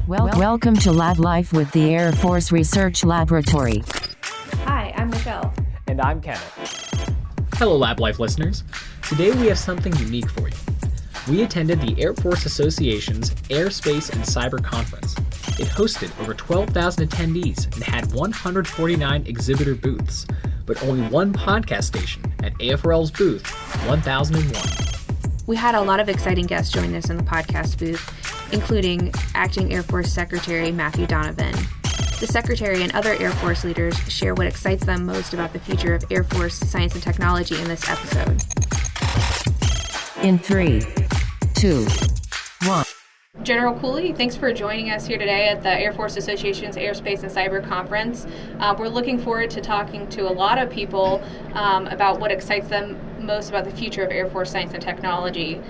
Welcome to Lab Life with the Air Force Research Laboratory. Hi, I'm Michelle. And I'm Kenneth. Hello, Lab Life listeners. Today we have something unique for you. We attended the Air Force Association's Airspace and Cyber Conference. It hosted over 12,000 attendees and had 149 exhibitor booths, but only one podcast station at AFRL's booth 1001. We had a lot of exciting guests join us in the podcast booth, including Acting Air Force Secretary Matthew Donovan. The Secretary and other Air Force leaders share what excites them most about the future of Air Force science and technology in this episode. In 3, 2, 1. General Cooley, thanks for joining us here today at the Air Force Association's Airspace and Cyber Conference. We're looking forward to talking to a lot of people about what excites them most about the future of Air Force science and technology.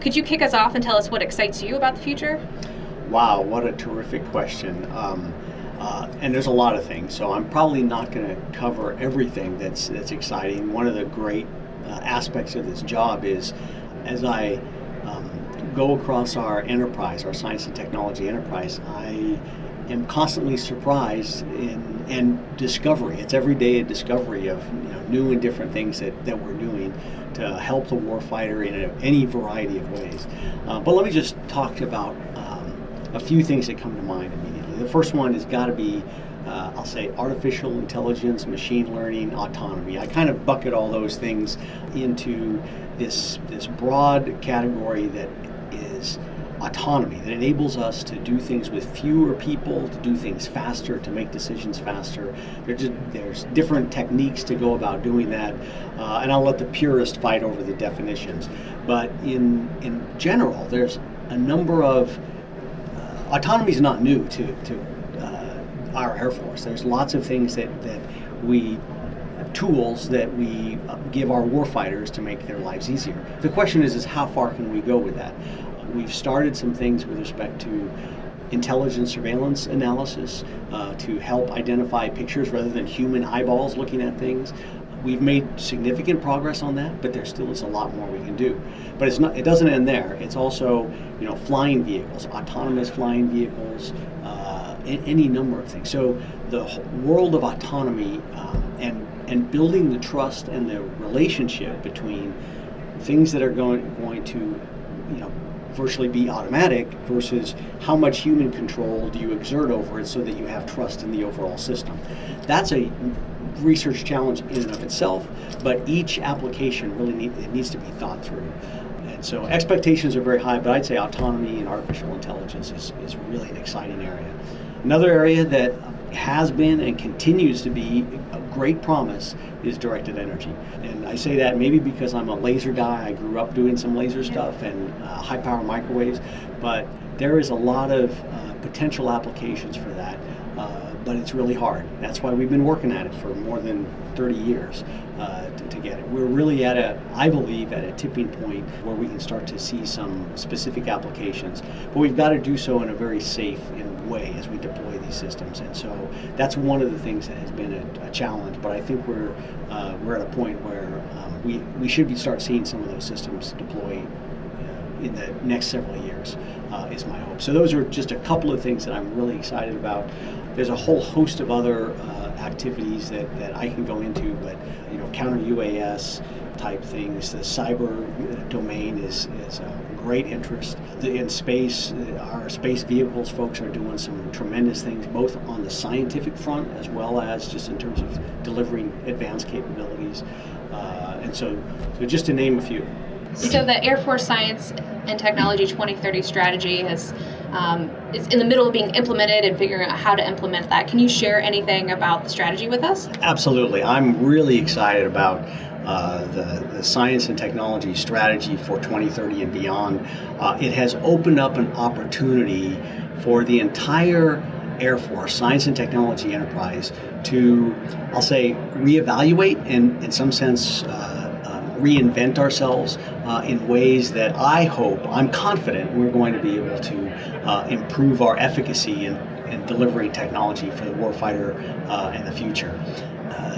Could you kick us off and tell us what excites you about the future? Wow, what a terrific question. And there's a lot of things, so I'm probably not going to cover everything that's exciting. One of the great aspects of this job is, as I go across our enterprise, our science and technology enterprise, I am constantly surprised and discovery. It's every day a discovery of new and different things that we're doing to help the warfighter in any variety of ways. But let me just talk about a few things that come to mind immediately. The first one has got to be, I'll say, artificial intelligence, machine learning, autonomy. I kind of bucket all those things into this broad category that is autonomy, that enables us to do things with fewer people, to do things faster, to make decisions faster. There's different techniques to go about doing that, and I'll let the purist fight over the definitions. But in general, there's a number of autonomy is not new to our Air Force. There's lots of things tools that we give our warfighters to make their lives easier. The question is how far can we go with that? We've started some things with respect to intelligence surveillance analysis to help identify pictures rather than human eyeballs looking at things. We've made significant progress on that, but there still is a lot more we can do. But it doesn't end there. It's also, flying vehicles, autonomous flying vehicles, any number of things. So the world of autonomy and building the trust and the relationship between things that are going to, virtually be automatic versus how much human control do you exert over it so that you have trust in the overall system. That's a research challenge in and of itself, but each application really needs to be thought through. And so expectations are very high, but I'd say autonomy and artificial intelligence is really an exciting area. Another area that has been and continues to be a great promise is directed energy. And I say that maybe because I'm a laser guy. I grew up doing some laser stuff and high power microwaves, but there is a lot of potential applications for that. But it's really hard. That's why we've been working at it for more than 30 years to get it. We're really I believe, at a tipping point where we can start to see some specific applications. But we've got to do so in a very safe way as we deploy these systems. And so that's one of the things that has been a challenge. But I think we're at a point where we should start seeing some of those systems deploy in the next several years, is my hope. So those are just a couple of things that I'm really excited about. There's a whole host of other activities that I can go into, but counter UAS type things. The cyber domain is a great interest. In space, our space vehicles folks are doing some tremendous things, both on the scientific front as well as just in terms of delivering advanced capabilities. And so just to name a few. So the Air Force Science and Technology 2030 strategy is in the middle of being implemented and figuring out how to implement that. Can you share anything about the strategy with us? Absolutely. I'm really excited about the science and technology strategy for 2030 and beyond. It has opened up an opportunity for the entire Air Force science and technology enterprise to, I'll say, reevaluate and in some sense reinvent ourselves in ways that I'm confident we're going to be able to improve our efficacy in delivering technology for the warfighter in the future.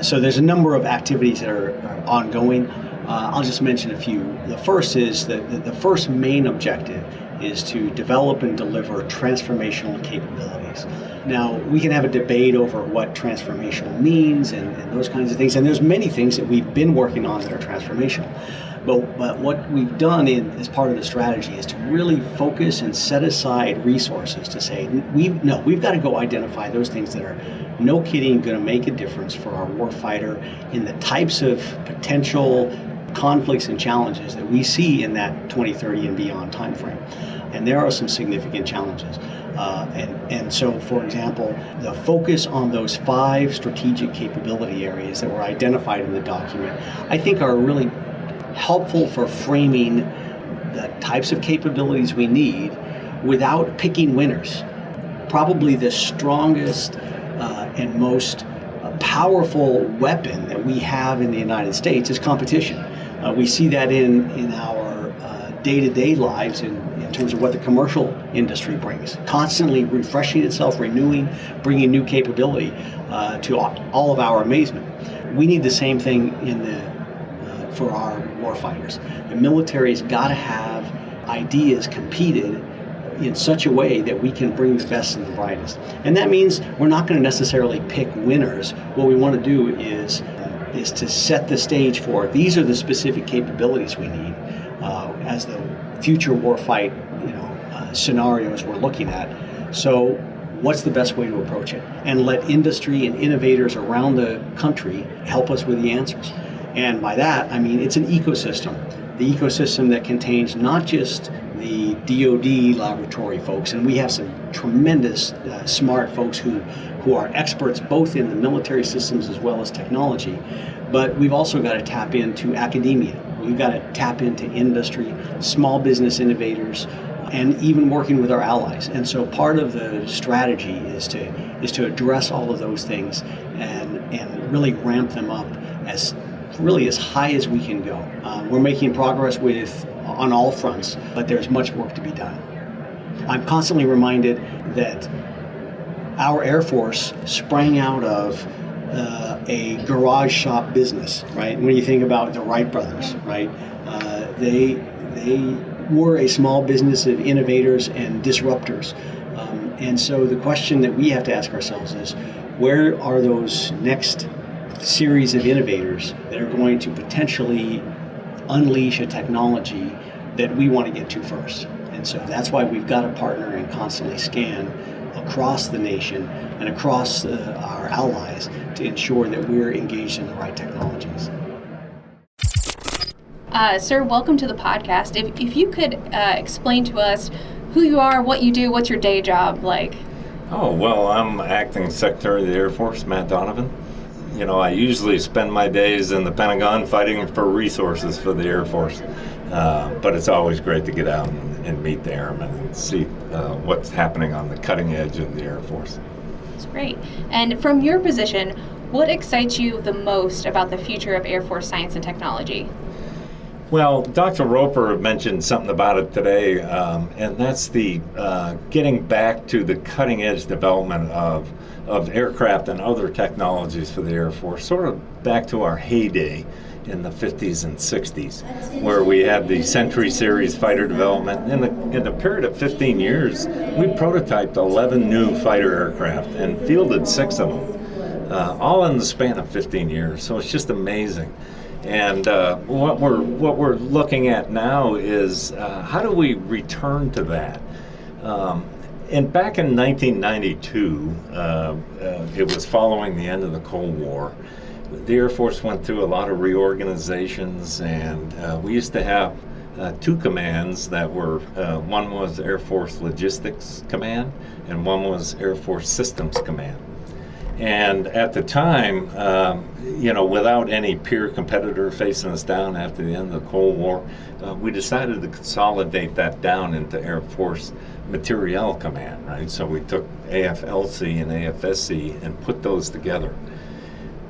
So there's a number of activities that are ongoing. I'll just mention a few. The first is the first main objective is to develop and deliver transformational capabilities. Now, we can have a debate over what transformational means and those kinds of things, and there's many things that we've been working on that are transformational. But what we've done as part of the strategy is to really focus and set aside resources to say, we've got to go identify those things that are, no kidding, going to make a difference for our warfighter in the types of potential conflicts and challenges that we see in that 2030 and beyond timeframe. And there are some significant challenges. And so, for example, the focus on those 5 strategic capability areas that were identified in the document, I think are really helpful for framing the types of capabilities we need without picking winners. Probably the strongest and most powerful weapon that we have in the United States is competition. We see that in our day-to-day lives in terms of what the commercial industry brings. Constantly refreshing itself, renewing, bringing new capability to all of our amazement. We need the same thing for our warfighters. The military's got to have ideas competed in such a way that we can bring the best and the brightest. And that means we're not going to necessarily pick winners. What we want to do is to set the stage for, these are the specific capabilities we need as the future warfight scenarios we're looking at. So what's the best way to approach it? And let industry and innovators around the country help us with the answers. And by that, I mean it's an ecosystem. The ecosystem that contains not just the DoD laboratory folks, and we have some tremendous smart folks who are experts both in the military systems as well as technology, but we've also got to tap into academia. We've got to tap into industry, small business innovators, and even working with our allies. And so part of the strategy is to address all of those things and really ramp them up as high as we can go. We're making progress on all fronts, but there's much work to be done. I'm constantly reminded that our Air Force sprang out of a garage shop business, right? When you think about the Wright brothers, right? They were a small business of innovators and disruptors. And so the question that we have to ask ourselves is, where are those next series of innovators that are going to potentially unleash a technology that we want to get to first? And so that's why we've got to partner and constantly scan across the nation and across our allies to ensure that we're engaged in the right technologies. Sir, welcome to the podcast. If you could explain to us who you are, what you do, what's your day job like? Oh, well, I'm Acting Secretary of the Air Force, Matt Donovan. I usually spend my days in the Pentagon fighting for resources for the Air Force. But it's always great to get out and meet the airmen and see what's happening on the cutting edge of the Air Force. That's great. And from your position, what excites you the most about the future of Air Force science and technology? Well, Dr. Roper mentioned something about it today, and that's the getting back to the cutting edge development of aircraft and other technologies for the Air Force, sort of back to our heyday in the 50s and 60s, where we had the Century Series fighter development. In the period of 15 years, we prototyped 11 new fighter aircraft and fielded 6 of them, all in the span of 15 years. So it's just amazing. And what we're looking at now is how do we return to that? And back in 1992, it was following the end of the Cold War. The Air Force went through a lot of reorganizations, and we used to have 2 commands that were, one was Air Force Logistics Command, and one was Air Force Systems Command. And at the time, without any peer competitor facing us down after the end of the Cold War, we decided to consolidate that down into Air Force Materiel Command, right? So we took AFLC and AFSC and put those together.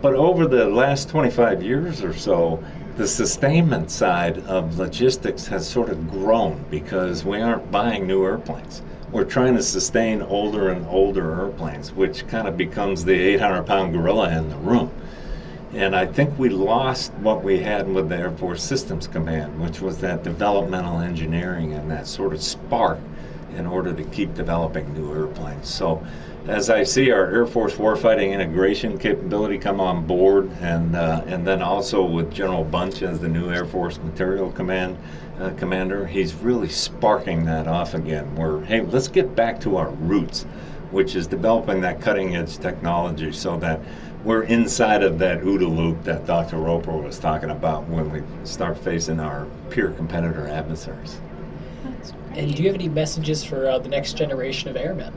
But over the last 25 years or so, the sustainment side of logistics has sort of grown because we aren't buying new airplanes. We're trying to sustain older and older airplanes, which kind of becomes the 800-pound gorilla in the room. And I think we lost what we had with the Air Force Systems Command, which was that developmental engineering and that sort of spark in order to keep developing new airplanes. So as I see our Air Force warfighting integration capability come on board, and then also with General Bunch as the new Air Force Materiel Commander, he's really sparking that off again, where, hey, let's get back to our roots, which is developing that cutting edge technology so that we're inside of that OODA loop that Dr. Roper was talking about when we start facing our peer competitor adversaries. And do you have any messages for the next generation of airmen?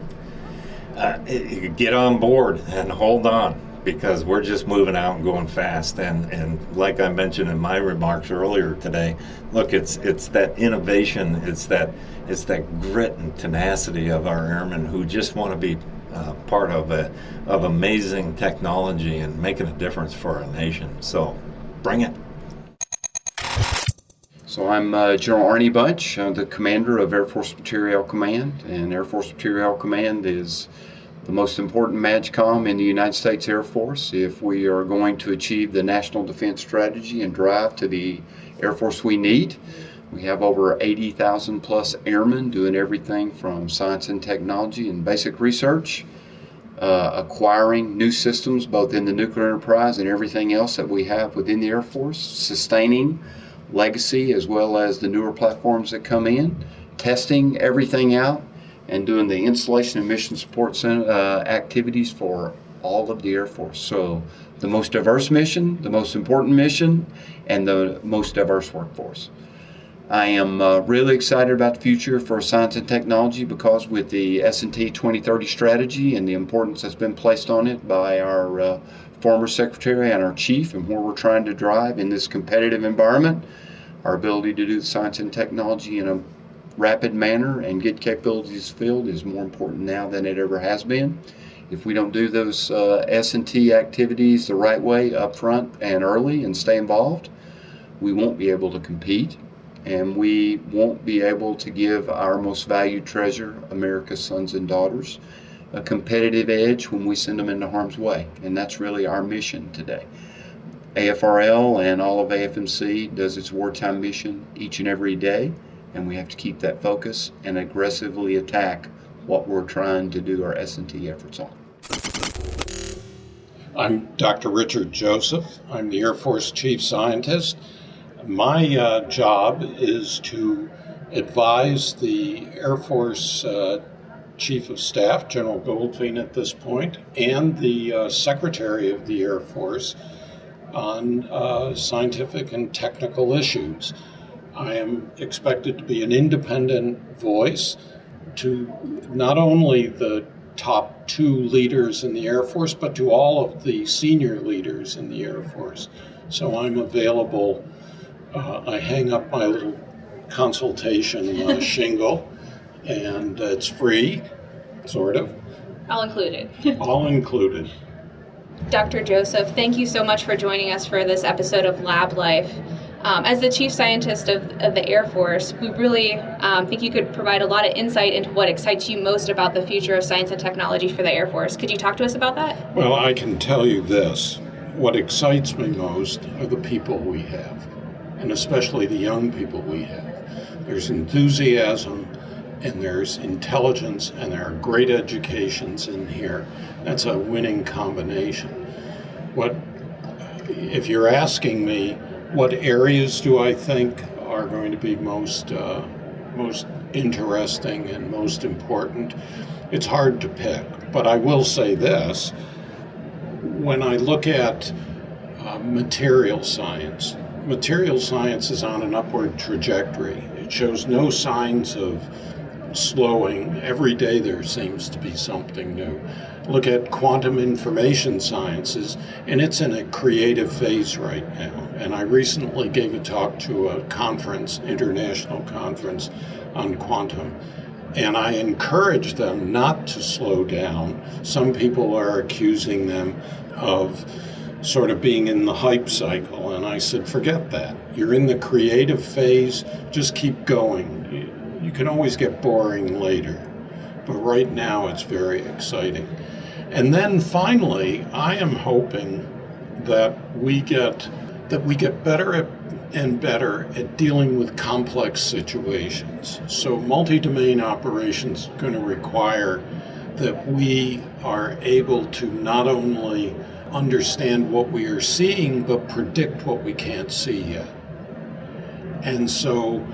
Get on board and hold on, because we're just moving out and going fast. And like I mentioned in my remarks earlier today, look, it's that innovation, it's that grit and tenacity of our airmen who just want to be part of amazing technology and making a difference for our nation. So bring it. So I'm General Arnie Bunch. I'm the commander of Air Force Materiel Command, and Air Force Materiel Command is the most important MAGCOM in the United States Air Force. If we are going to achieve the national defense strategy and drive to the Air Force we need, we have over 80,000 plus airmen doing everything from science and technology and basic research, acquiring new systems both in the nuclear enterprise and everything else that we have within the Air Force, sustaining legacy as well as the newer platforms that come in, testing everything out, and doing the installation and mission support activities for all of the Air Force. So the most diverse mission, the most important mission, and the most diverse workforce. I am really excited about the future for science and technology, because with the S&T 2030 strategy and the importance that's been placed on it by our former secretary and our chief, and where we're trying to drive in this competitive environment, our ability to do science and technology in a rapid manner and get capabilities filled is more important now than it ever has been. If we don't do those S&T activities the right way up front and early and stay involved, we won't be able to compete, and we won't be able to give our most valued treasure, America's sons and daughters, a competitive edge when we send them into harm's way. And that's really our mission today. AFRL and all of AFMC does its wartime mission each and every day, and we have to keep that focus and aggressively attack what we're trying to do our S&T efforts on. I'm Dr. Richard Joseph. I'm the Air Force Chief Scientist. My job is to advise the Air Force Chief of Staff, General Goldfein at this point, and the Secretary of the Air Force on scientific and technical issues. I am expected to be an independent voice to not only the top 2 leaders in the Air Force, but to all of the senior leaders in the Air Force. So I'm available. I hang up my little consultation shingle, and it's free, sort of. All included. All included. Dr. Joseph, thank you so much for joining us for this episode of Lab Life. As the Chief Scientist of the Air Force, we really think you could provide a lot of insight into what excites you most about the future of science and technology for the Air Force. Could you talk to us about that? Well, I can tell you this. What excites me most are the people we have, and especially the young people we have. There's enthusiasm, and there's intelligence, and there are great educations in here. That's a winning combination. If you're asking me, what areas do I think are going to be most interesting and most important? It's hard to pick, but I will say this. When I look at material science is on an upward trajectory. It shows no signs of slowing. Every day there seems to be something new. Look at quantum information sciences, and it's in a creative phase right now. And I recently gave a talk to a conference, international conference on quantum, and I encourage them not to slow down. Some people are accusing them of sort of being in the hype cycle, and I said, forget that. You're in the creative phase, just keep going. You can always get boring later, but right now it's very exciting. And then finally, I am hoping that we get better and better at dealing with complex situations. So multi-domain operations are going to require that we are able to not only understand what we are seeing, but predict what we can't see yet. And so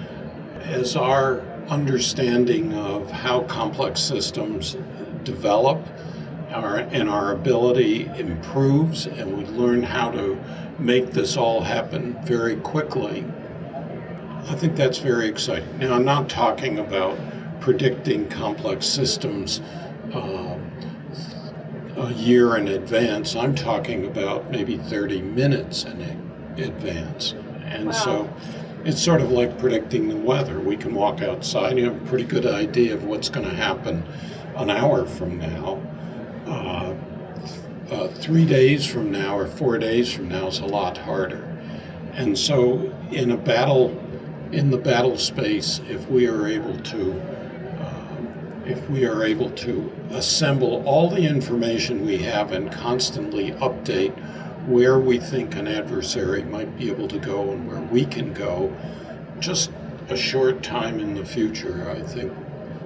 as our understanding of how complex systems develop and our ability improves, and we learn how to make this all happen very quickly, I think that's very exciting. Now, I'm not talking about predicting complex systems a year in advance. I'm talking about maybe 30 minutes in advance. And so it's sort of like predicting the weather. We can walk outside and have a pretty good idea of what's going to happen an hour from now. 3 days from now or 4 days from now is a lot harder. And so in the battle space, if we are able to assemble all the information we have and constantly update where we think an adversary might be able to go and where we can go, just a short time in the future, I think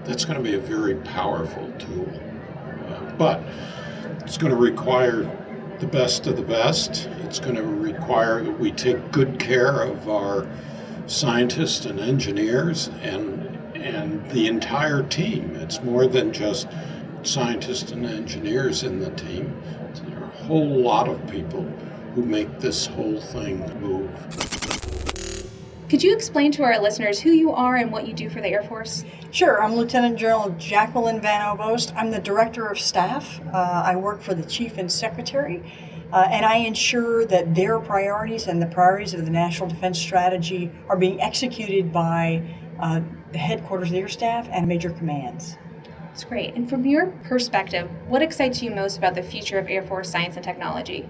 that's going to be a very powerful tool. But it's going to require the best of the best. It's going to require that we take good care of our scientists and engineers and the entire team. It's more than just scientists and engineers in the team. There are a whole lot of people who make this whole thing move. Could you explain to our listeners who you are and what you do for the Air Force? Sure. I'm Lieutenant General Jacqueline Van Ovost. I'm the Director of Staff. I work for the Chief and Secretary, and I ensure that their priorities and the priorities of the National Defense Strategy are being executed by the headquarters of the Air Staff and major commands. That's great. And from your perspective, what excites you most about the future of Air Force science and technology?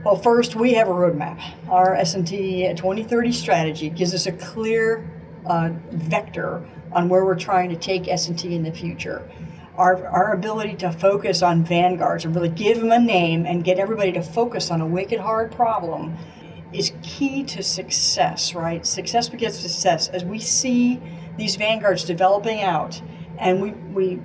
Well, first, we have a roadmap. Our S&T 2030 strategy gives us a clear vector on where we're trying to take S&T in the future. Our ability to focus on vanguards and really give them a name and get everybody to focus on a wicked hard problem is key to success, right? Success begets success. As we see these vanguards developing out and we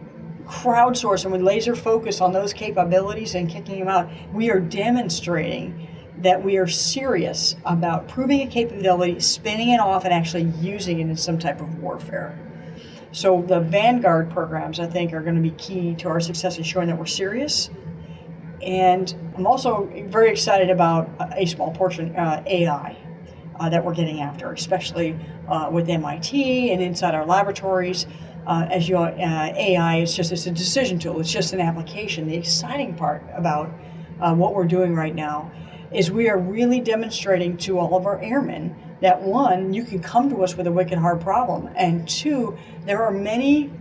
crowdsource and we laser focus on those capabilities and kicking them out, we are demonstrating that we are serious about proving a capability, spinning it off, and actually using it in some type of warfare. So the Vanguard programs, I think, are going to be key to our success in showing that we're serious. And I'm also very excited about a small portion, AI, that we're getting after, especially with MIT and inside our laboratories. AI is it's a decision tool. It's just an application. The exciting part about what we're doing right now is we are really demonstrating to all of our airmen that, one, you can come to us with a wicked hard problem, and two, there are many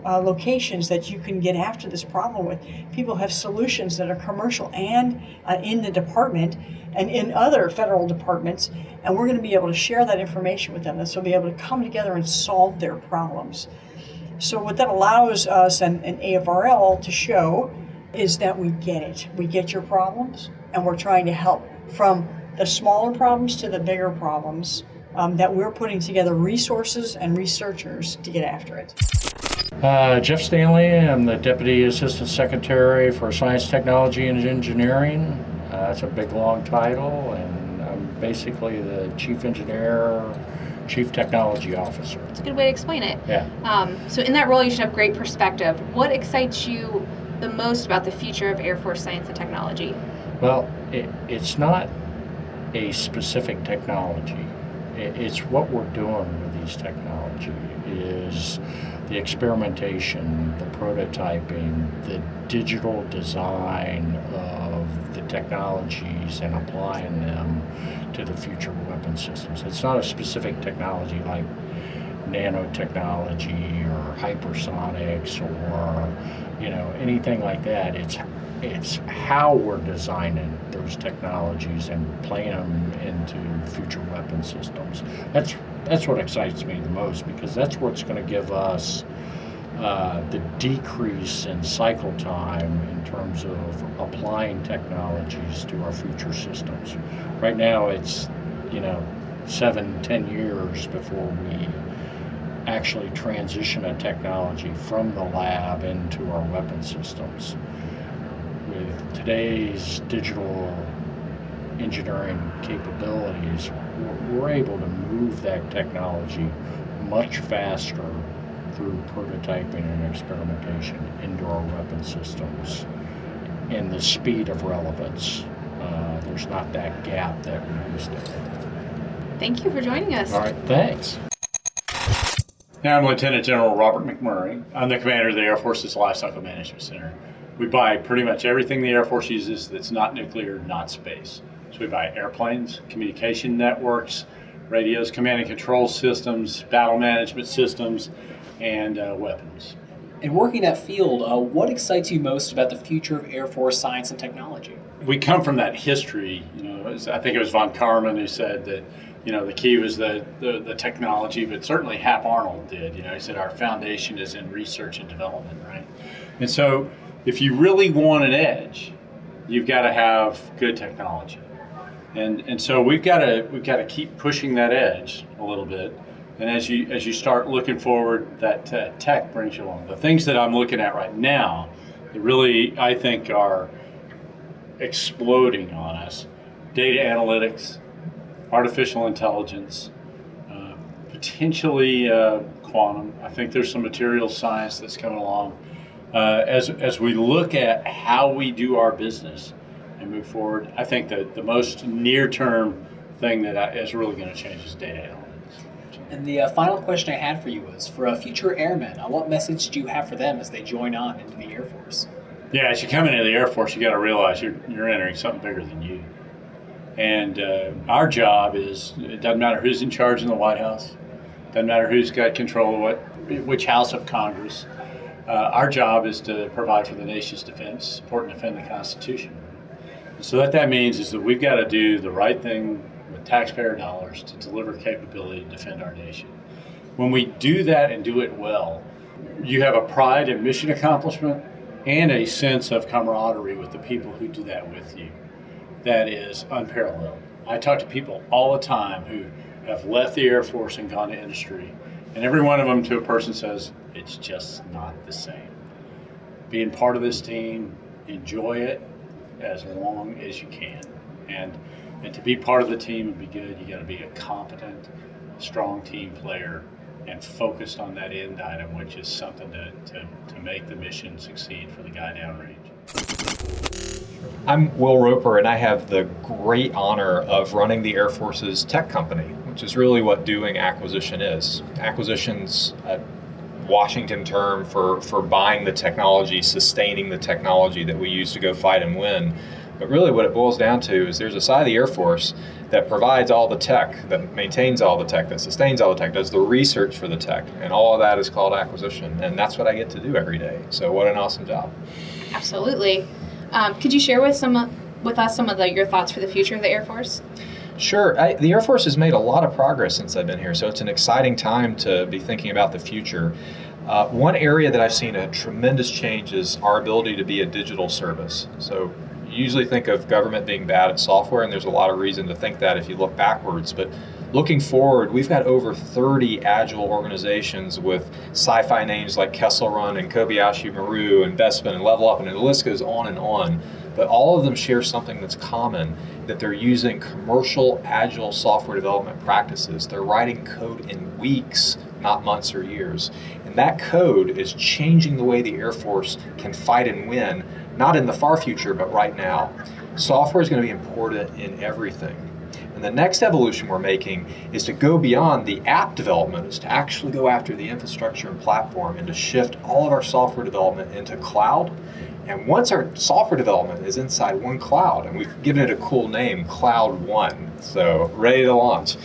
locations that you can get after this problem with. People have solutions that are commercial and in the department and in other federal departments, and we're going to be able to share that information with them. This will be able to come together and solve their problems. So what that allows us and AFRL to show is that we get it. We get your problems, and we're trying to help from the smaller problems to the bigger problems, that we're putting together resources and researchers to get after it. Jeff Stanley, I'm the Deputy Assistant Secretary for Science, Technology, and Engineering. It's a big, long title, and I'm basically the Chief Engineer, Chief Technology Officer. That's a good way to explain it. Yeah. So in that role, you should have great perspective. What excites you the most about the future of Air Force science and technology? Well, it's not a specific technology. It's what we're doing with these technology, is the experimentation, the prototyping, the digital design of the technologies and applying them to the future weapon systems. It's not a specific technology like nanotechnology or hypersonics or anything like that. It's how we're designing those technologies and playing them into future weapon systems. That's what excites me the most, because that's what's going to give us the decrease in cycle time in terms of applying technologies to our future systems. Right now it's 7-10 years before we actually transition a technology from the lab into our weapon systems. With today's digital engineering capabilities, we're able to move that technology much faster through prototyping and experimentation into our weapon systems. And the speed of relevance, there's not that gap that we used to have. Thank you for joining us. All right, thanks. I'm Lieutenant General Robert McMurry. I'm the commander of the Air Force's Lifecycle Management Center. We buy pretty much everything the Air Force uses that's not nuclear, not space. So we buy airplanes, communication networks, radios, command and control systems, battle management systems, and weapons. In working that field, what excites you most about the future of Air Force science and technology? We come from that history. I think it was von Karman who said that the key was the technology, but certainly Hap Arnold did. He said our foundation is in research and development, right? And so if you really want an edge, you've got to have good technology. And so we've got to keep pushing that edge a little bit. And as you start looking forward, that tech brings you along. The things that I'm looking at right now that really, I think, are exploding on us: data analytics, artificial intelligence, potentially quantum. I think there's some material science that's coming along. As we look at how we do our business and move forward, I think that the most near-term thing that is really going to change is data analytics. And the final question I had for you was, for future airmen, what message do you have for them as they join on into the Air Force? Yeah, as you come into the Air Force, you got to realize you're entering something bigger than you. And our job is, it doesn't matter who's in charge in the White House, doesn't matter who's got control of which house of Congress. Our job is to provide for the nation's defense, support and defend the Constitution. And so what that means is that we've got to do the right thing with taxpayer dollars to deliver capability to defend our nation. When we do that and do it well, you have a pride in mission accomplishment and a sense of camaraderie with the people who do that with you that is unparalleled. I talk to people all the time who have left the Air Force and gone to industry, and every one of them to a person says, it's just not the same. Being part of this team, enjoy it as long as you can. And to be part of the team and be good, you got to be a competent, strong team player and focused on that end item, which is something to make the mission succeed for the guy downrange. I'm Will Roper, and I have the great honor of running the Air Force's tech company, which is really what doing acquisition is. Acquisition's a Washington term for buying the technology, sustaining the technology that we use to go fight and win. But really what it boils down to is there's a side of the Air Force that provides all the tech, that maintains all the tech, that sustains all the tech, does the research for the tech, and all of that is called acquisition. And that's what I get to do every day. So what an awesome job. Absolutely. Could you share with us some of your thoughts for the future of the Air Force? Sure. The Air Force has made a lot of progress since I've been here, so it's an exciting time to be thinking about the future. One area that I've seen a tremendous change is our ability to be a digital service. So you usually think of government being bad at software, and there's a lot of reason to think that if you look backwards. But looking forward, we've got over 30 agile organizations with sci-fi names like Kessel Run and Kobayashi Maru and Bespin and Level Up, and the list goes on and on. But all of them share something that's common, that they're using commercial agile software development practices. They're writing code in weeks, not months or years. And that code is changing the way the Air Force can fight and win, not in the far future, but right now. Software is going to be important in everything. And the next evolution we're making is to go beyond the app development, is to actually go after the infrastructure and platform and to shift all of our software development into cloud. And once our software development is inside one cloud, and we've given it a cool name, Cloud One, so ready to launch,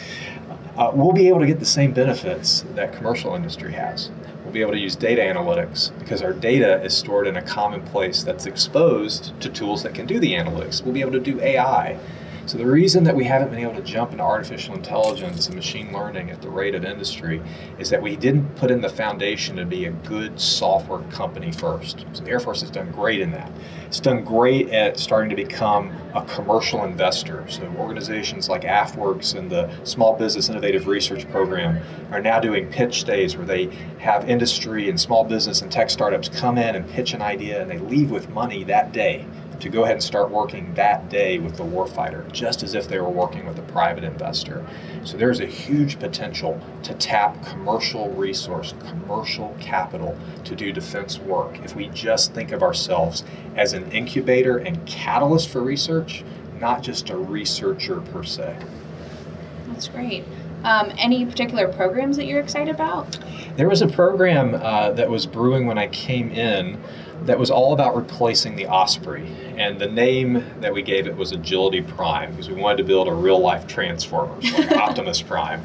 we'll be able to get the same benefits that commercial industry has. We'll be able to use data analytics because our data is stored in a common place that's exposed to tools that can do the analytics. We'll be able to do AI. So the reason that we haven't been able to jump into artificial intelligence and machine learning at the rate of industry is that we didn't put in the foundation to be a good software company first. So the Air Force has done great in that. It's done great at starting to become a commercial investor. So organizations like AFWorks and the Small Business Innovative Research Program are now doing pitch days where they have industry and small business and tech startups come in and pitch an idea, and they leave with money that day to go ahead and start working that day with the warfighter, just as if they were working with a private investor. So there's a huge potential to tap commercial resource, commercial capital to do defense work if we just think of ourselves as an incubator and catalyst for research, not just a researcher per se. That's great. Any particular programs that you're excited about? There was a program that was brewing when I came in that was all about replacing the Osprey. And the name that we gave it was Agility Prime, because we wanted to build a real-life Transformers, like Optimus Prime.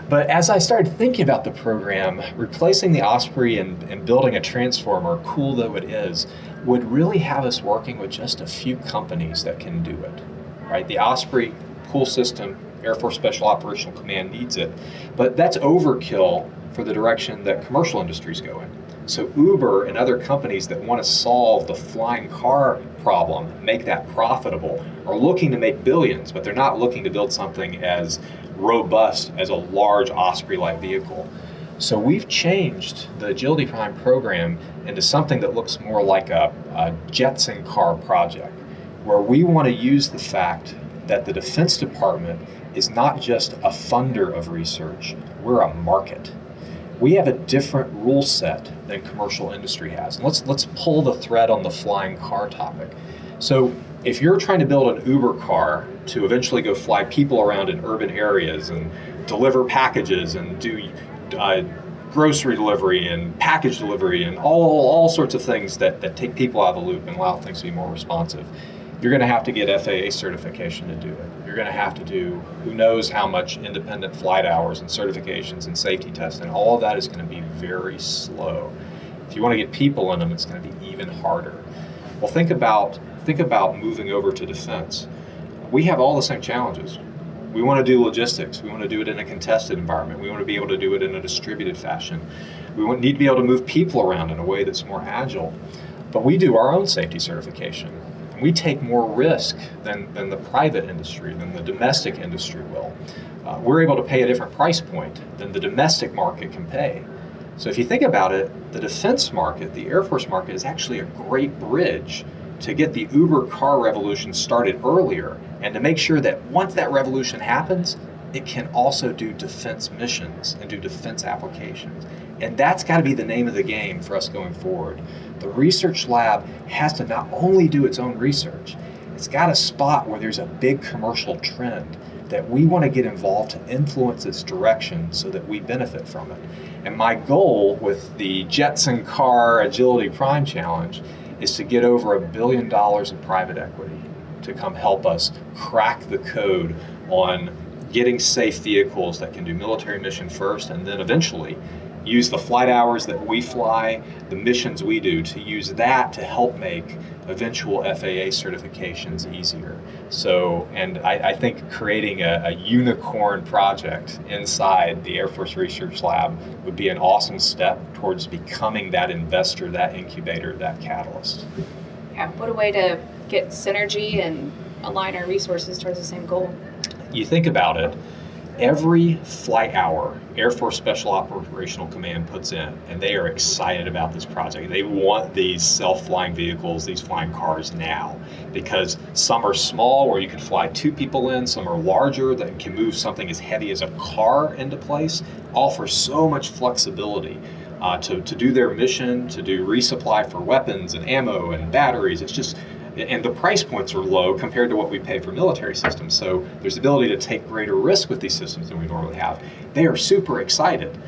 But as I started thinking about the program, replacing the Osprey and building a Transformer, cool though it is, would really have us working with just a few companies that can do it. Right? The Osprey, cool system, Air Force Special Operational Command needs it, but that's overkill for the direction that commercial industry's going. So Uber and other companies that want to solve the flying car problem, make that profitable, are looking to make billions, but they're not looking to build something as robust as a large Osprey-like vehicle. So we've changed the Agility Prime program into something that looks more like a Jetson car project, where we want to use the fact that the Defense Department is not just a funder of research, we're a market. We have a different rule set than commercial industry has. And let's pull the thread on the flying car topic. So if you're trying to build an Uber car to eventually go fly people around in urban areas and deliver packages and do grocery delivery and package delivery and all sorts of things that take people out of the loop and allow things to be more responsive, you're going to have to get FAA certification to do it. You're going to have to do who knows how much independent flight hours and certifications and safety testing. All of that is going to be very slow. If you want to get people in them, it's going to be even harder. Well, think about moving over to defense. We have all the same challenges. We want to do logistics. We want to do it in a contested environment. We want to be able to do it in a distributed fashion. We need to be able to move people around in a way that's more agile. But we do our own safety certification. We take more risk than the private industry, than the domestic industry will. We're able to pay a different price point than the domestic market can pay. So if you think about it, the defense market, the Air Force market, is actually a great bridge to get the Uber car revolution started earlier and to make sure that once that revolution happens, it can also do defense missions and do defense applications. And that's got to be the name of the game for us going forward. The research lab has to not only do its own research, it's got a spot where there's a big commercial trend that we want to get involved to influence its direction so that we benefit from it. And my goal with the Jetson Car Agility Prime Challenge is to get over $1 billion in private equity to come help us crack the code on getting safe vehicles that can do military mission first, and then eventually use the flight hours that we fly, the missions we do, to use that to help make eventual FAA certifications easier. So, and I think creating a unicorn project inside the Air Force Research Lab would be an awesome step towards becoming that investor, that incubator, that catalyst. Yeah, what a way to get synergy and align our resources towards the same goal. You think about it, every flight hour Air Force Special Operational Command puts in, and they are excited about this project. They want these self-flying vehicles, these flying cars now, because some are small where you could fly 2 people in, some are larger that can move something as heavy as a car into place, offer so much flexibility to do their mission, to do resupply for weapons and ammo and batteries. It's just, and the price points are low compared to what we pay for military systems. So there's the ability to take greater risk with these systems than we normally have. They are super excited.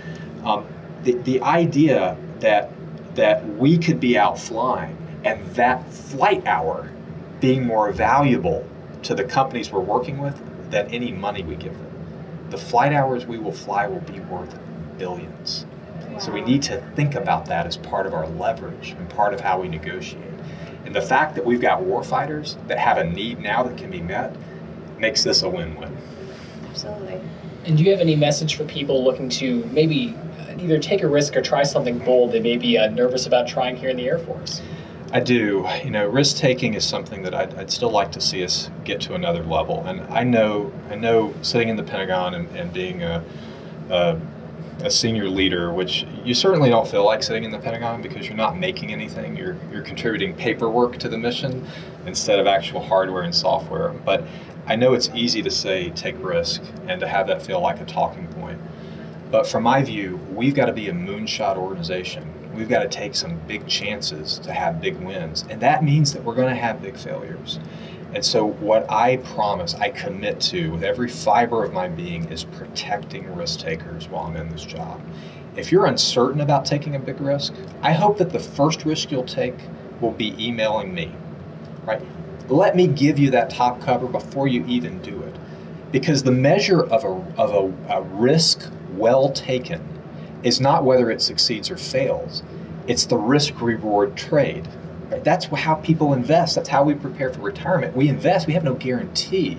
The idea that we could be out flying and that flight hour being more valuable to the companies we're working with than any money we give them. The flight hours we will fly will be worth billions. So we need to think about that as part of our leverage and part of how we negotiate. And the fact that we've got warfighters that have a need now that can be met makes this a win-win. Absolutely. And do you have any message for people looking to maybe either take a risk or try something bold they may be nervous about trying here in the Air Force? I do. Risk-taking is something that I'd still like to see us get to another level. And I know sitting in the Pentagon and being a senior leader, which you certainly don't feel like sitting in the Pentagon because you're not making anything. You're contributing paperwork to the mission instead of actual hardware and software. But I know it's easy to say take risk and to have that feel like a talking point. But from my view, we've got to be a moonshot organization. We've got to take some big chances to have big wins. And that means that we're going to have big failures. And so what I promise, I commit to with every fiber of my being is protecting risk takers while I'm in this job. If you're uncertain about taking a big risk, I hope that the first risk you'll take will be emailing me, right? Let me give you that top cover before you even do it. Because the measure of a risk well taken is not whether it succeeds or fails. It's the risk-reward trade. Right? That's how people invest. That's how we prepare for retirement. We invest. We have no guarantee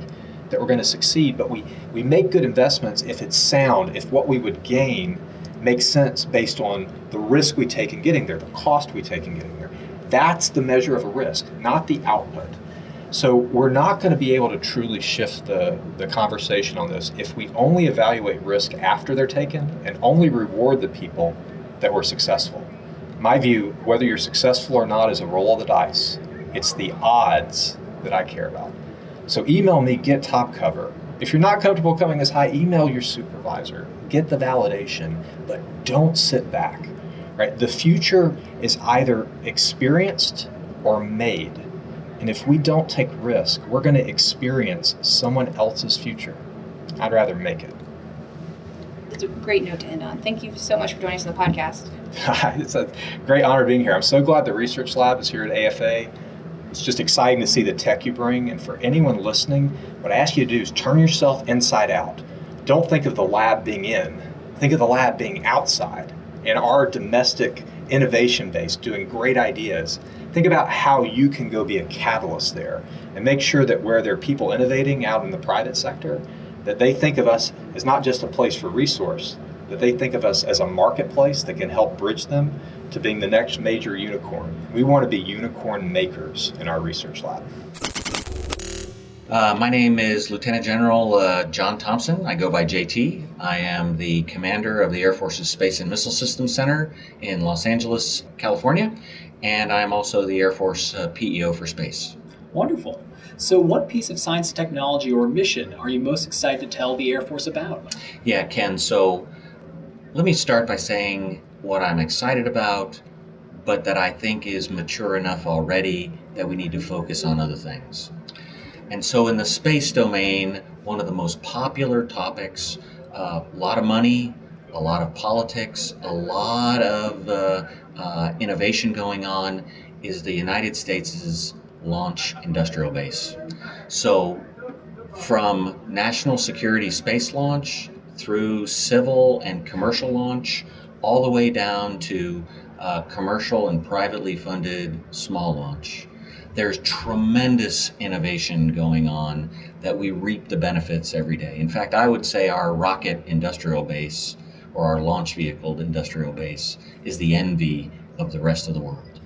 that we're going to succeed, but we make good investments if it's sound, if what we would gain makes sense based on the risk we take in getting there, the cost we take in getting there. That's the measure of a risk, not the output. So we're not going to be able to truly shift the conversation on this if we only evaluate risk after they're taken and only reward the people that were successful. My view, whether you're successful or not, is a roll of the dice. It's the odds that I care about. So email me, get top cover. If you're not comfortable coming this high, email your supervisor. Get the validation, but don't sit back. Right? The future is either experienced or made. And if we don't take risk, we're going to experience someone else's future. I'd rather make it. It's a great note to end on. Thank you so much for joining us on the podcast. It's a great honor being here. I'm so glad the research lab is here at AFA. It's just exciting to see the tech you bring. And for anyone listening, what I ask you to do is turn yourself inside out. Don't think of the lab being in. Think of the lab being outside in our domestic innovation base, doing great ideas. Think about how you can go be a catalyst there and make sure that where there are people innovating out in the private sector, that they think of us as not just a place for resource, that they think of us as a marketplace that can help bridge them to being the next major unicorn. We want to be unicorn makers in our research lab. My name is Lieutenant General John Thompson. I go by JT. I am the commander of the Air Force's Space and Missile Systems Center in Los Angeles, California, and I'm also the Air Force PEO for space. Wonderful. So what piece of science, technology, or mission are you most excited to tell the Air Force about? Yeah, Ken, so let me start by saying what I'm excited about, but that I think is mature enough already that we need to focus on other things. And so in the space domain, one of the most popular topics, a lot of money, a lot of politics, a lot of innovation going on, is the United States' launch industrial base. So from national security space launch through civil and commercial launch, all the way down to commercial and privately funded small launch. There's tremendous innovation going on that we reap the benefits every day. In fact, I would say our rocket industrial base or our launch vehicle industrial base is the envy of the rest of the world.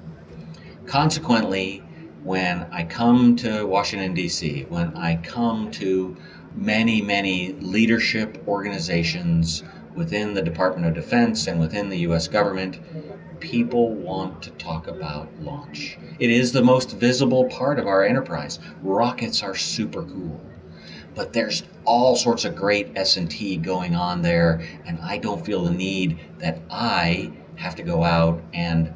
Consequently, when I come to Washington, D.C., when I come to many, many leadership organizations within the Department of Defense and within the U.S. government, people want to talk about launch. It is the most visible part of our enterprise. Rockets are super cool, but there's all sorts of great S&T going on there, and I don't feel the need that I have to go out and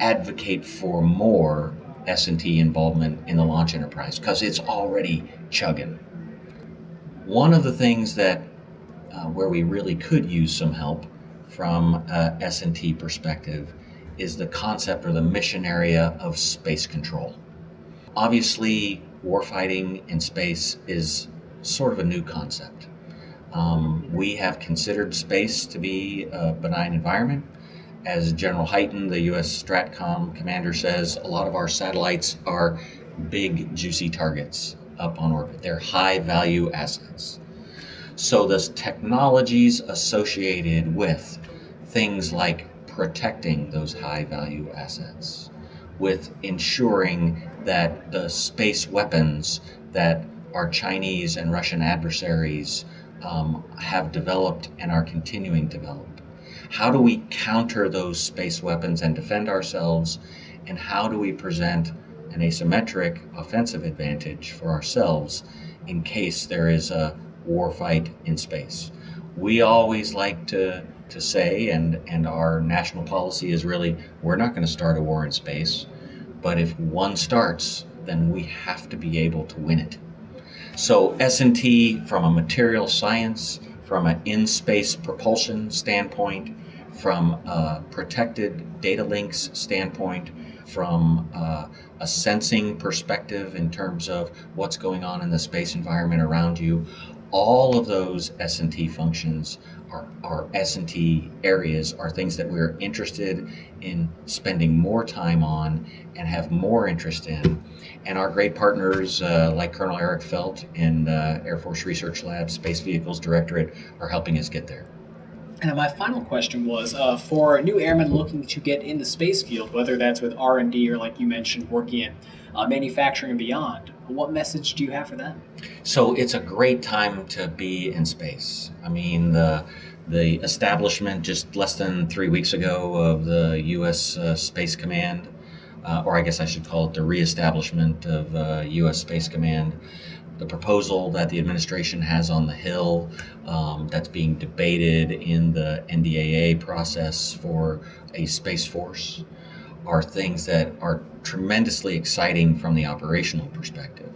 advocate for more S&T involvement in the launch enterprise, because it's already chugging. One of the things that where we really could use some help from a S&T perspective is the concept or the mission area of space control. Obviously, warfighting in space is sort of a new concept. We have considered space to be a benign environment. As General Hyten, the U.S. STRATCOM commander, says, a lot of our satellites are big, juicy targets. up on orbit. They're high value assets. So the technologies associated with things like protecting those high value assets, with ensuring that the space weapons that our Chinese and Russian adversaries have developed and are continuing to develop. How do we counter those space weapons and defend ourselves? And how do we present an asymmetric offensive advantage for ourselves in case there is a war fight in space? We always like to say, and our national policy is really, we're not going to start a war in space, but if one starts, then we have to be able to win it. So S&T, from a material science, from an in-space propulsion standpoint, from a protected data links standpoint, from a sensing perspective in terms of what's going on in the space environment around you, all of those S&T functions are S&T areas are things that we're interested in spending more time on and have more interest in. And our great partners like Colonel Eric Felt in Air Force Research Lab, Space Vehicles Directorate are helping us get there. And my final question was, for new airmen looking to get in the space field, whether that's with R&D or, like you mentioned, working in manufacturing and beyond, what message do you have for them? So it's a great time to be in space. I mean, the establishment just less than 3 weeks ago of the U.S. Space Command, or I guess I should call it the reestablishment of U.S. Space Command, the proposal that the administration has on the Hill that's being debated in the NDAA process for a Space Force are things that are tremendously exciting from the operational perspective.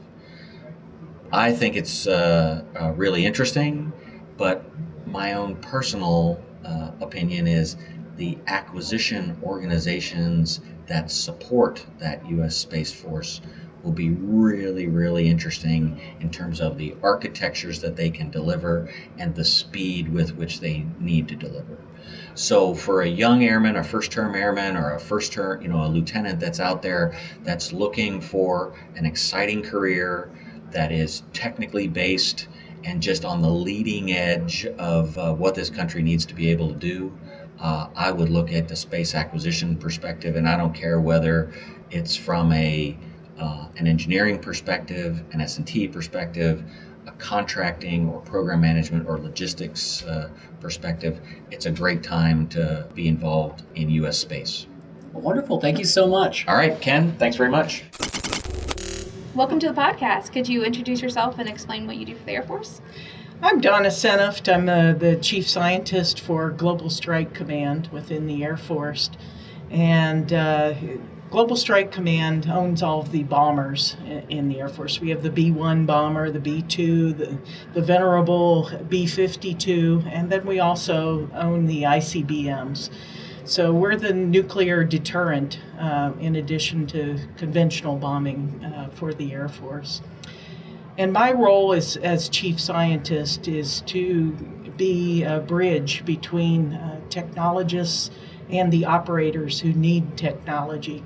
I think it's really interesting, but my own personal opinion is the acquisition organizations that support that U.S. Space Force will be really, really interesting in terms of the architectures that they can deliver and the speed with which they need to deliver. So for a young airman, a first-term airman, or a first-term, a lieutenant that's out there that's looking for an exciting career that is technically based and just on the leading edge of what this country needs to be able to do, I would look at the space acquisition perspective, and I don't care whether it's from an engineering perspective, an S&T perspective, a contracting or program management or logistics perspective. It's a great time to be involved in U.S. space. Well, wonderful. Thank you so much. All right, Ken, thanks very much. Welcome to the podcast. Could you introduce yourself and explain what you do for the Air Force? I'm Donna Seneft. I'm the Chief Scientist for Global Strike Command within the Air Force. And Global Strike Command owns all of the bombers in the Air Force. We have the B-1 bomber, the B-2, the venerable B-52, and then we also own the ICBMs. So we're the nuclear deterrent in addition to conventional bombing for the Air Force. And my role as Chief Scientist is to be a bridge between technologists and the operators who need technology.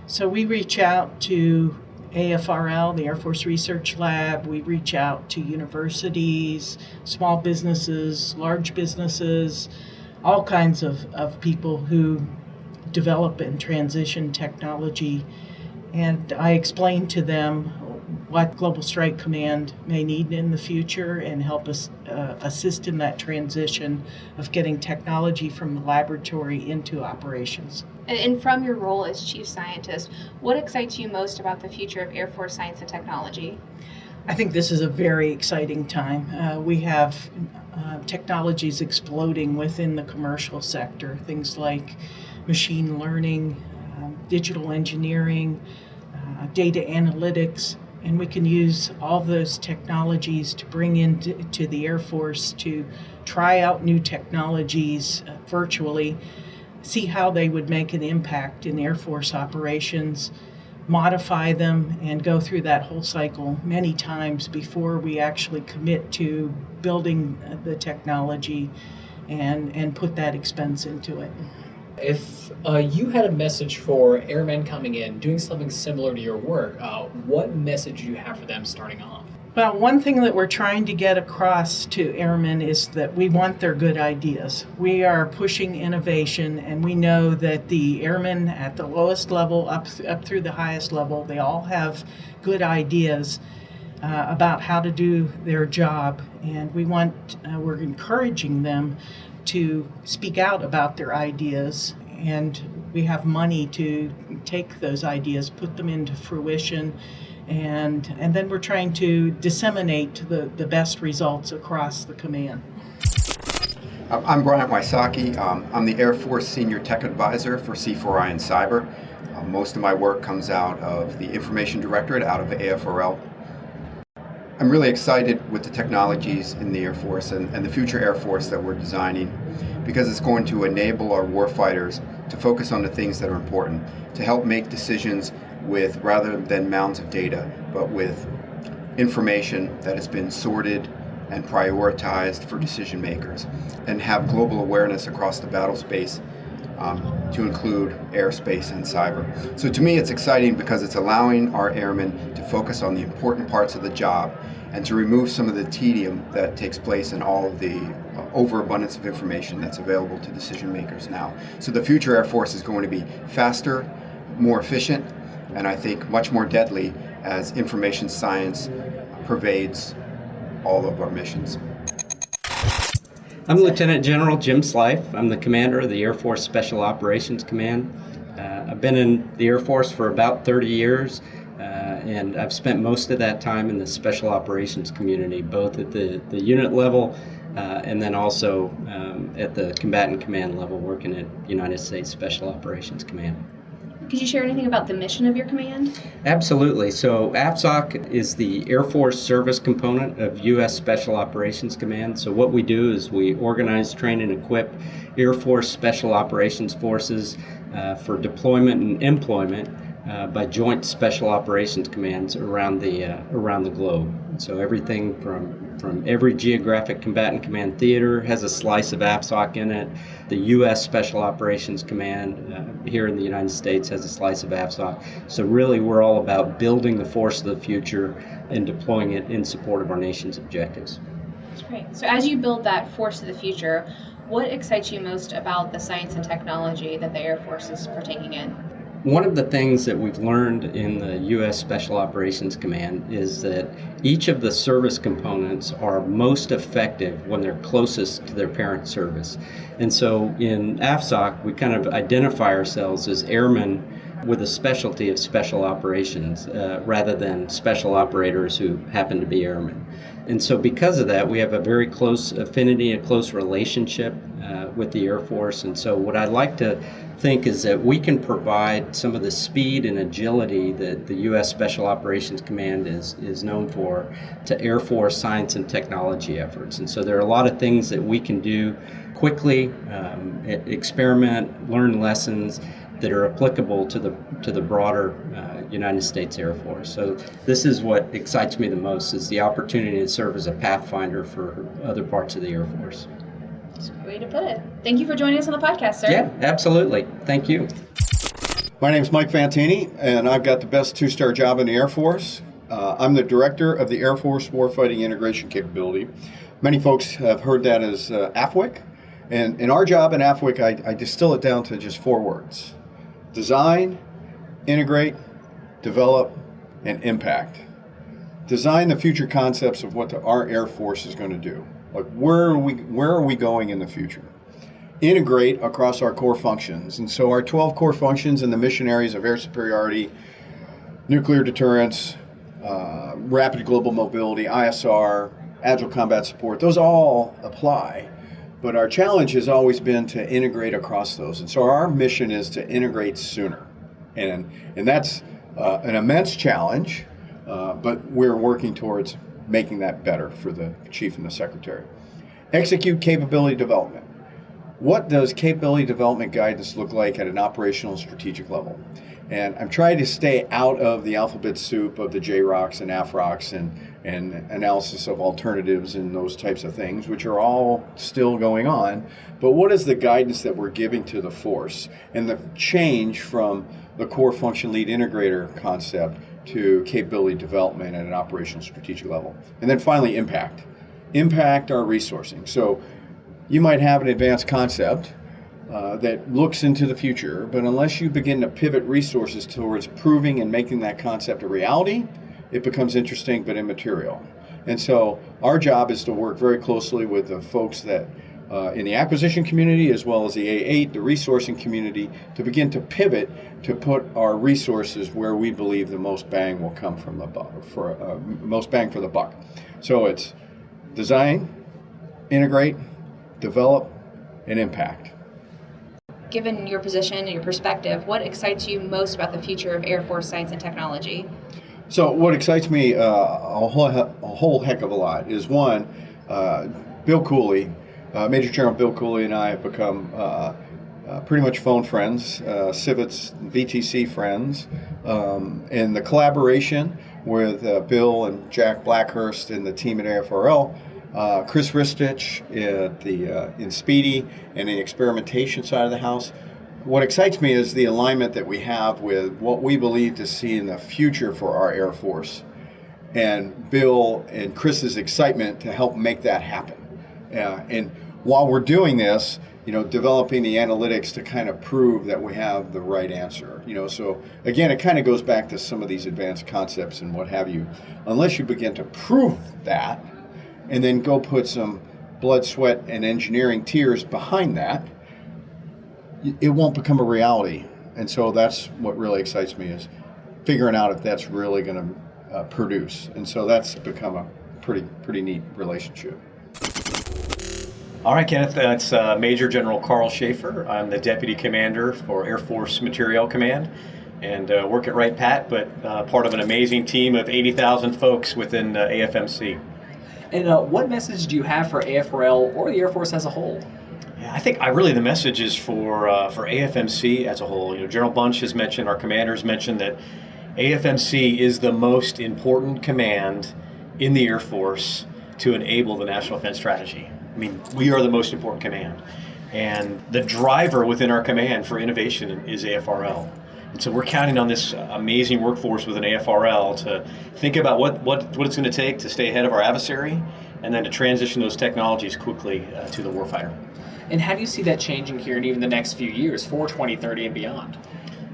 So we reach out to AFRL, the Air Force Research Lab. We reach out to universities, small businesses, large businesses, all kinds of people who develop and transition technology. And I explain to them what Global Strike Command may need in the future and help us assist in that transition of getting technology from the laboratory into operations. And from your role as Chief Scientist, what excites you most about the future of Air Force science and technology? I think this is a very exciting time. We have technologies exploding within the commercial sector, things like machine learning, digital engineering, data analytics, and we can use all those technologies to bring into the Air Force to try out new technologies virtually, see how they would make an impact in Air Force operations, modify them, and go through that whole cycle many times before we actually commit to building the technology and put that expense into it. If you had a message for airmen coming in, doing something similar to your work, what message do you have for them starting off? Well, one thing that we're trying to get across to airmen is that we want their good ideas. We are pushing innovation, and we know that the airmen at the lowest level up through the highest level, they all have good ideas about how to do their job, and we're encouraging them to speak out about their ideas, and we have money to take those ideas, put them into fruition, and then we're trying to disseminate the best results across the command. I'm Brian Wysocki. I'm the Air Force Senior Tech Advisor for C4I and Cyber. Most of my work comes out of the Information Directorate, out of the AFRL. I'm really excited with the technologies in the Air Force and the future Air Force that we're designing, because it's going to enable our warfighters to focus on the things that are important, to help make decisions with, rather than mounds of data, but with information that has been sorted and prioritized for decision makers, and have global awareness across the battle space to include airspace and cyber. So to me, it's exciting because it's allowing our airmen to focus on the important parts of the job and to remove some of the tedium that takes place in all of the overabundance of information that's available to decision makers now. So the future Air Force is going to be faster, more efficient, and I think much more deadly as information science pervades all of our missions. I'm Lieutenant General Jim Slife. I'm the commander of the Air Force Special Operations Command. I've been in the Air Force for about 30 years, and I've spent most of that time in the special operations community, both at the unit level and then also at the combatant command level, working at United States Special Operations Command. Could you share anything about the mission of your command? Absolutely. So AFSOC is the Air Force service component of U.S. Special Operations Command. So what we do is we organize, train, and equip Air Force Special Operations Forces for deployment and employment by joint special operations commands around the globe. So everything from every geographic combatant command theater has a slice of AFSOC in it. The U.S. Special Operations Command here in the United States has a slice of AFSOC. So really we're all about building the force of the future and deploying it in support of our nation's objectives. That's great. So as you build that force of the future, what excites you most about the science and technology that the Air Force is partaking in? One of the things that we've learned in the U.S. Special Operations Command is that each of the service components are most effective when they're closest to their parent service. And so in AFSOC, we kind of identify ourselves as airmen with a specialty of special operations rather than special operators who happen to be airmen. And so because of that, we have a very close affinity, a close relationship with the Air Force. And so what I'd like to think is that we can provide some of the speed and agility that the U.S. Special Operations Command is known for to Air Force science and technology efforts. And so there are a lot of things that we can do quickly, experiment, learn lessons that are applicable to the broader United States Air Force. So this is what excites me the most, is the opportunity to serve as a pathfinder for other parts of the Air Force. That's a great way to put it. Thank you for joining us on the podcast, sir. Yeah, absolutely. Thank you. My name's Mike Fantini, and I've got the best two-star job in the Air Force. I'm the director of the Air Force Warfighting Integration Capability. Many folks have heard that as AFWIC. And in our job in AFWIC, I distill it down to just 4 words: design, integrate, develop, and impact. Design the future concepts of what our Air Force is going to do. Like, where are we going in the future? Integrate across our core functions. And so our 12 core functions and the mission areas of air superiority, nuclear deterrence, rapid global mobility, ISR, agile combat support, those all apply. But our challenge has always been to integrate across those. And so our mission is to integrate sooner. And that's an immense challenge, but we're working towards making that better for the chief and the secretary. Execute capability development. What does capability development guidance look like at an operational and strategic level? And I'm trying to stay out of the alphabet soup of the JROCs and AFROCs and analysis of alternatives and those types of things, which are all still going on. But what is the guidance that we're giving to the force and the change from the core function lead integrator concept to capability development at an operational strategic level? And then finally, impact. Impact our resourcing. So you might have an advanced concept that looks into the future, but unless you begin to pivot resources towards proving and making that concept a reality, it becomes interesting but immaterial. And so our job is to work very closely with the folks that in the acquisition community as well as the A8, the resourcing community, to begin to pivot to put our resources where we believe the most bang will come from the buck, most bang for the buck. So it's design, integrate, develop, and impact. Given your position and your perspective, what excites you most about the future of Air Force science and technology? So what excites me a whole heck of a lot is one, Bill Cooley, Major General Bill Cooley and I have become pretty much phone friends, Civets VTC friends, and the collaboration with Bill and Jack Blackhurst and the team at AFRL, Chris Ristich in Speedy and the experimentation side of the house. What excites me is the alignment that we have with what we believe to see in the future for our Air Force, and Bill and Chris's excitement to help make that happen. And while we're doing this, developing the analytics to kind of prove that we have the right answer. So again, it kind of goes back to some of these advanced concepts and what have you. Unless you begin to prove that, and then go put some blood, sweat, and engineering tears behind that, it won't become a reality. And so that's what really excites me, is figuring out if that's really going to produce. And so that's become a pretty neat relationship. All right, Kenneth, that's Major General Carl Schaefer. I'm the Deputy Commander for Air Force Materiel Command, and work at Wright Pat, but part of an amazing team of 80,000 folks within AFMC. And what message do you have for AFRL or the Air Force as a whole? Yeah, I think the message is for AFMC as a whole. General Bunch has mentioned, our commanders mentioned, that AFMC is the most important command in the Air Force to enable the National Defense Strategy. I mean, we are the most important command. And the driver within our command for innovation is AFRL. And so we're counting on this amazing workforce within AFRL to think about what it's going to take to stay ahead of our adversary, and then to transition those technologies quickly to the warfighter. And how do you see that changing here in even the next few years for 2030 and beyond?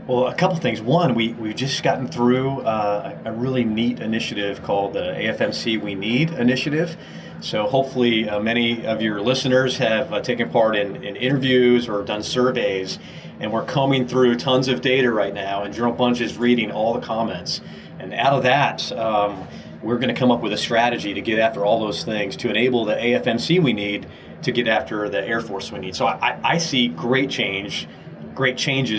Well, a couple things. One, we've just gotten through a really neat initiative called the AFMC We Need initiative. So hopefully many of your listeners have taken part in interviews or done surveys, and we're combing through tons of data right now, and General Bunch is reading all the comments. And out of that, we're going to come up with a strategy to get after all those things to enable the AFMC we need to get after the Air Force we need. So I see great changes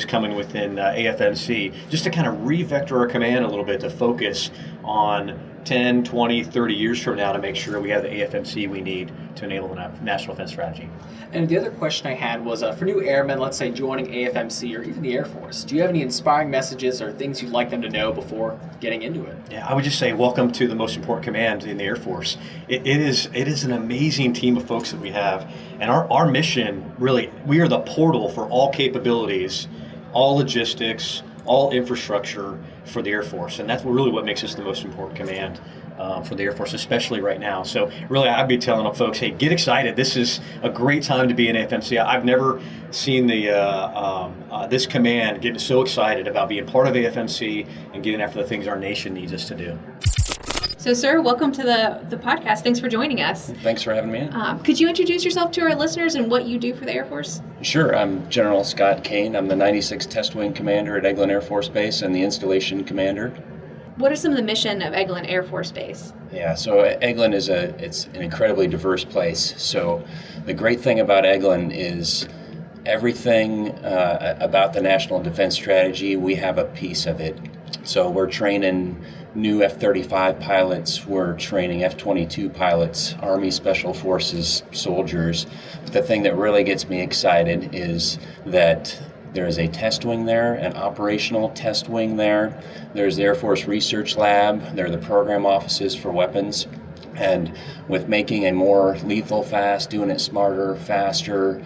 coming within AFMC, just to kind of re-vector our command a little bit to focus on 10, 20, 30 years from now to make sure we have the AFMC we need to enable the National Defense Strategy. And the other question I had was for new airmen, let's say joining AFMC or even the Air Force, do you have any inspiring messages or things you'd like them to know before getting into it? Yeah, I would just say welcome to the most important command in the Air Force. It is an amazing team of folks that we have, and our mission, really, we are the portal for all capabilities, all logistics, all infrastructure for the Air Force, and that's really what makes us the most important command for the Air Force, especially right now. So really, I'd be telling folks, hey, get excited. This is a great time to be in AFMC. I've never seen this command get so excited about being part of AFMC and getting after the things our nation needs us to do. So, sir, welcome to the podcast. Thanks for joining us. Thanks for having me in. Could you introduce yourself to our listeners and what you do for the Air Force? Sure. I'm General Scott Kane. I'm the 96th Test Wing Commander at Eglin Air Force Base and the Installation Commander. What are some of the mission of Eglin Air Force Base? Yeah, so Eglin it's an incredibly diverse place. So the great thing about Eglin is everything about the National Defense Strategy, we have a piece of it. So we're training new F-35 pilots, we're training F-22 pilots, Army Special Forces soldiers. But the thing that really gets me excited is that There's a test wing there, an operational test wing there. There's the Air Force Research Lab. There are the program offices for weapons. And with making a more lethal fast, doing it smarter, faster,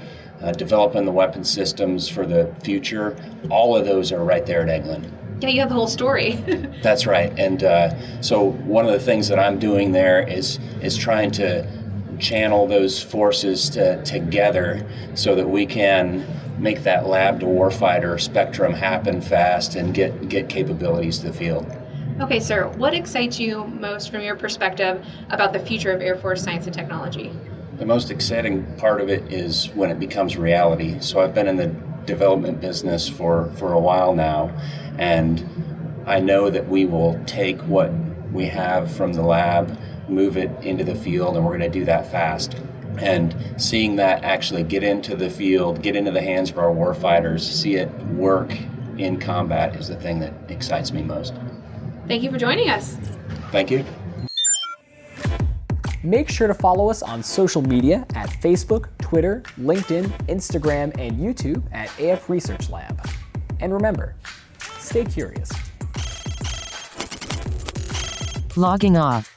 developing the weapon systems for the future, all of those are right there at Eglin. Yeah, you have the whole story. That's right. And so one of the things that I'm doing there is trying to channel those forces together so that we can make that lab to warfighter spectrum happen fast and get capabilities to the field. Okay, sir, what excites you most from your perspective about the future of Air Force science and technology? The most exciting part of it is when it becomes reality. So I've been in the development business for a while now, and I know that we will take what we have from the lab, move it into the field, and we're going to do that fast. And seeing that actually get into the field, get into the hands of our warfighters, see it work in combat is the thing that excites me most. Thank you for joining us. Thank you. Make sure to follow us on social media at Facebook, Twitter, LinkedIn, Instagram, and YouTube at AF Research Lab. And remember, stay curious. Logging off.